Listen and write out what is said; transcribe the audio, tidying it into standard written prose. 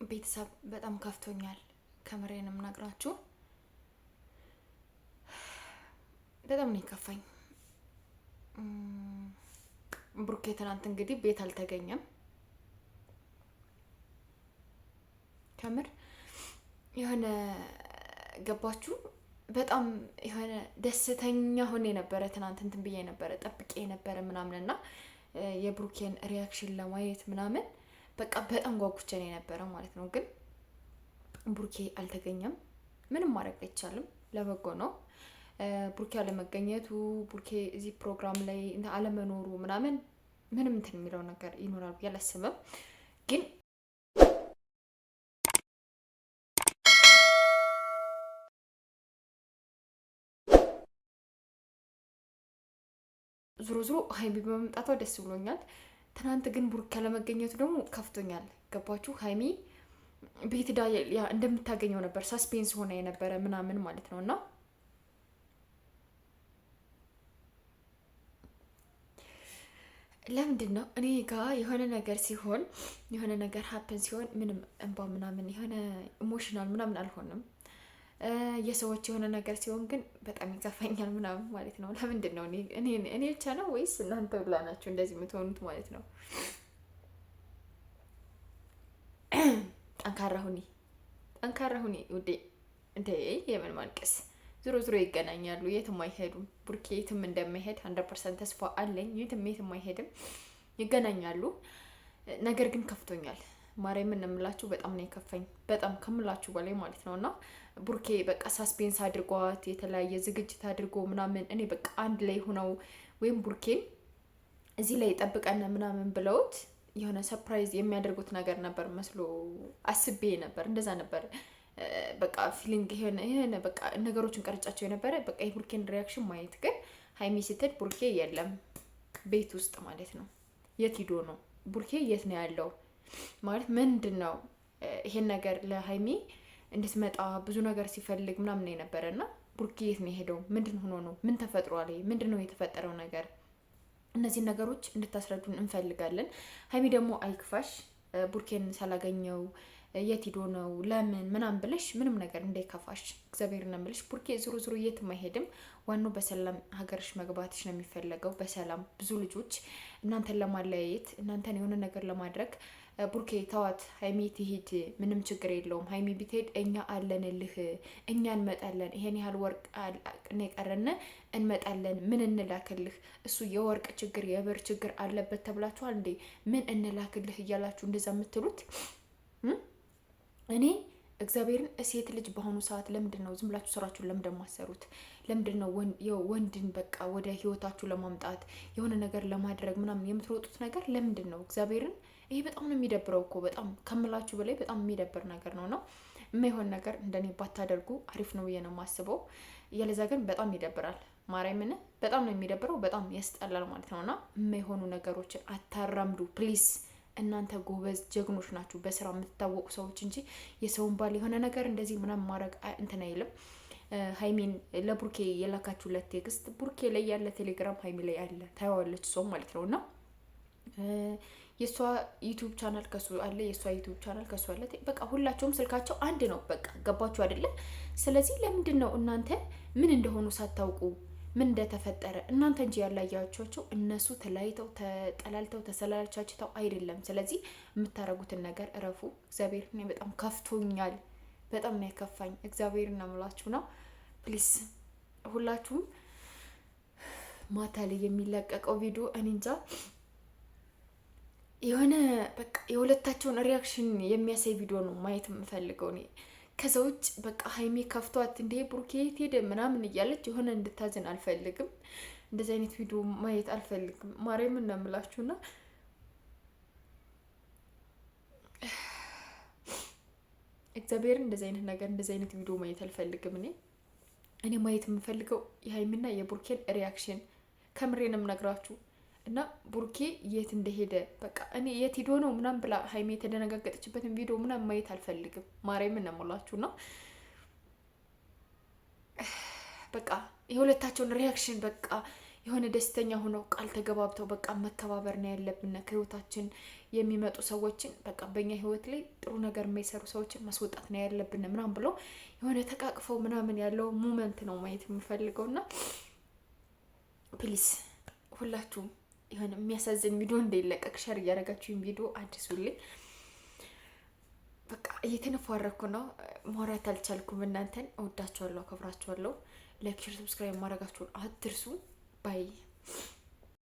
ቤተሰብ በጣም ከፍቶኛል። ከምሬንም ነግራችሁ በጣም ነው የከፋኝ። ብሩኬ ትናንት እንግዲህ ቤት አልተገኘም። ከምር የሆነ ገባችሁ? በጣም የሆነ ደስተኛ ሆኜ ነበረ ትናንት እንትን ብዬ ነበረ ጠብቄ ነበረ ምናምንና የብሩኬን ሪያክሽን ለማየት ምናምን በቃ በጣም ጓጉቼ ነው የነበረ ማለት ነው። ግን ብሩኬ አልተገኘም። ምንም ማድረግ አይቻልም። ለበጎ ነው። ቡርኬ አለመገኘቱ ቡርኬ እዚህ ፕሮግራም ላይ አለመኖሩ ምናምን ምንም እንትን የሚለው ነገር ይኖራል ብዬ አላስብም። ግን ዞሮ ዞሮ ሀይሚ በመምጣቷ ደስ ብሎኛል። ትናንት ግን ቡርኬ አለመገኘቱ ደግሞ ከፍቶኛል። ገባችሁ? ሀይሚ ቤት ዳ እንደምታገኘው ነበር ሳስፔንስ ሆነ የነበረ ምናምን ማለት ነው። እና ለምንድን ነው እኔ ጋ የሆነ ነገር ሲሆን የሆነ ነገር ሀፕን ሲሆን ምንም እንባ ምናምን የሆነ ኢሞሽናል ምናምን አልሆንም። የሰዎች የሆነ ነገር ሲሆን ግን በጣም ይከፋኛል ምናምን ማለት ነው። ለምንድን ነው እኔ ብቻ ነው ወይስ እናንተ ብላ ናቸው እንደዚህ የምትሆኑት ማለት ነው? ጠንካራ ሁኒ ውዴ። እንዴ የምን ማልቀስ? ዞሮ ዞሮ ይገናኛሉ፣ የትም አይሄዱም። ቡርኬ የትም እንደማይሄድ 100% ተስፋ አለኝ። የትም አይሄድም፣ ይገናኛሉ። ነገር ግን ከፍቶኛል። ማርያምን እምላችሁ በጣም ነው የከፋኝ፣ በጣም ከምላችሁ በላይ ማለት ነው። እና ቡርኬ በቃ ሳስፔንስ አድርጓት የተለያየ ዝግጅት አድርጎ ምናምን እኔ በቃ አንድ ላይ ሆነው ወይም ቡርኬን እዚህ ላይ ጠብቀን ምናምን ብለውት የሆነ ሰርፕራይዝ የሚያደርጉት ነገር ነበር መስሎ አስቤ ነበር። እንደዛ ነበር በቃ ፊሊንግ ይሄን በቃ ነገሮችን ቀርጫቸው የነበረ በቃ የቡርኬን ሪያክሽን ማየት። ግን ሀይሚ ስትሄድ ቡርኬ የለም ቤት ውስጥ ማለት ነው። የት ሂዶ ነው ቡርኬ? የት ነው ያለው ማለት ምንድን ነው? ይሄን ነገር ለሀይሚ እንድትመጣ ብዙ ነገር ሲፈልግ ምናምን የነበረ እና ቡርኬ የት ነው የሄደው? ምንድን ሆኖ ነው? ምን ተፈጥሯል? ምንድን ነው የተፈጠረው ነገር? እነዚህን ነገሮች እንድታስረዱን እንፈልጋለን። ሀይሚ ደግሞ አይክፋሽ፣ ቡርኬን ሳላገኘው የት ሂዶ ነው ለምን ምናምን ብለሽ ምንም ነገር እንዳይከፋሽ እግዚአብሔር ነው የምልሽ። ቡርኬ ዞሮ ዞሮ የትም አይሄድም። ዋናው በሰላም ሀገርሽ መግባትሽ ነው የሚፈለገው። በሰላም ብዙ ልጆች እናንተን ለማለያየት እናንተን የሆነ ነገር ለማድረግ ቡርኬ ተዋት፣ ሀይሚ ትሂድ፣ ምንም ችግር የለውም። ሀይሚ ብትሄድ እኛ አለንልህ፣ እኛ እንመጣለን። ይሄን ያህል ወርቅ ነው የቀረን፣ እንመጣለን። ምን እንላክልህ? እሱ የወርቅ ችግር የብር ችግር አለበት ተብላችኋል እንዴ? ምን እንላክልህ እያላችሁ እንደዛ የምትሉት እኔ እግዚአብሔርን ሴት ልጅ በአሁኑ ሰዓት ለምንድን ነው ዝም ብላችሁ ስራችሁን ለምንድን ማሰሩት? ለምንድን ነው ወንድን በቃ ወደ ህይወታችሁ ለማምጣት የሆነ ነገር ለማድረግ ምናምን የምትሮጡት ነገር ለምንድን ነው? እግዚአብሔርን ይሄ በጣም ነው የሚደብረው እኮ በጣም ከምላችሁ በላይ በጣም የሚደብር ነገር ነው። እና የማይሆን ነገር እንደኔ ባታደርጉ አሪፍ ነው ብዬ ነው የማስበው። ያለዛ ግን በጣም ይደብራል። ማርያምን በጣም ነው የሚደብረው፣ በጣም ያስጠላል ማለት ነው። እና የማይሆኑ ነገሮችን አታራምዱ ፕሊስ። እናንተ ጎበዝ ጀግኖች ናችሁ፣ በስራ የምትታወቁ ሰዎች እንጂ የሰውን ባል የሆነ ነገር እንደዚህ ምናምን ማድረግ እንትን አይልም። ሀይሚን ለቡርኬ የላካችሁለት ቴክስት ቡርኬ ላይ ያለ ቴሌግራም ሀይሚ ላይ አለ፣ ታየዋለች ሰው ማለት ነው። እና የእሷ ዩቱብ ቻናል ከሱ አለ፣ የእሷ ዩቱብ ቻናል ከሱ አለ። በቃ ሁላቸውም ስልካቸው አንድ ነው። በቃ ገባችሁ አይደለ? ስለዚህ ለምንድን ነው እናንተ ምን እንደሆኑ ሳታውቁ ምን እንደተፈጠረ እናንተ እንጂ ያላያቸዋቸው እነሱ ተለያይተው ተጠላልተው ተሰላልቻችተው አይደለም። ስለዚህ የምታረጉትን ነገር እረፉ። እግዚአብሔር እኔ በጣም ከፍቶኛል፣ በጣም ነው የከፋኝ። እግዚአብሔር እናምላችሁ ነው። ፕሊስ ሁላችሁም ማታ ላይ የሚለቀቀው ቪዲዮ እኔ እንጃ የሆነ በቃ የሁለታቸውን ሪያክሽን የሚያሳይ ቪዲዮ ነው ማየት የምፈልገው እኔ። ከዛ ውጭ በቃ ሀይሚ ከፍቷት እንዴ ቡርኬ የት ሄደ ምናምን እያለች የሆነ እንድታዝን አልፈልግም። እንደዚህ አይነት ቪዲዮ ማየት አልፈልግም። ማርያምን ነው የምላችሁና እግዚአብሔርን እንደዚህ አይነት ነገር እንደዚህ አይነት ቪዲዮ ማየት አልፈልግም። እኔ ማየት የምፈልገው የሀይሚና የቡርኬን ሪያክሽን ከምሬንም ነግራችሁ እና ቡርኬ የት እንደሄደ በቃ እኔ የት ሂዶ ነው ምናምን ብላ ሀይሜ የተደነጋገጠችበትን ቪዲዮ ምናምን ማየት አልፈልግም። ማርያምን ነው የምላችሁ እና በቃ የሁለታቸውን ሪያክሽን በቃ የሆነ ደስተኛ ሆነው ቃል ተገባብተው በቃ መከባበር ነው ያለብን፣ ከህይወታችን የሚመጡ ሰዎችን በቃ በእኛ ህይወት ላይ ጥሩ ነገር የማይሰሩ ሰዎችን ማስወጣት ነው ያለብን ምናምን ብሎ የሆነ ተቃቅፈው ምናምን ያለው ሙመንት ነው ማየት የምፈልገው። እና ፕሊስ ሁላችሁም የሆነ የሚያሳዝን ቪዲዮ እንዳይለቀቅ ሸር እያደረጋችሁኝ ቪዲዮ አድርሱልኝ። በቃ እየተነፋረኩ ነው፣ ማውራት አልቻልኩም። እናንተን እወዳችኋለሁ፣ አከብራችኋለሁ። ላይክ፣ ሼር፣ ሰብስክራይብ ማድረጋችሁን አትርሱ። ባይ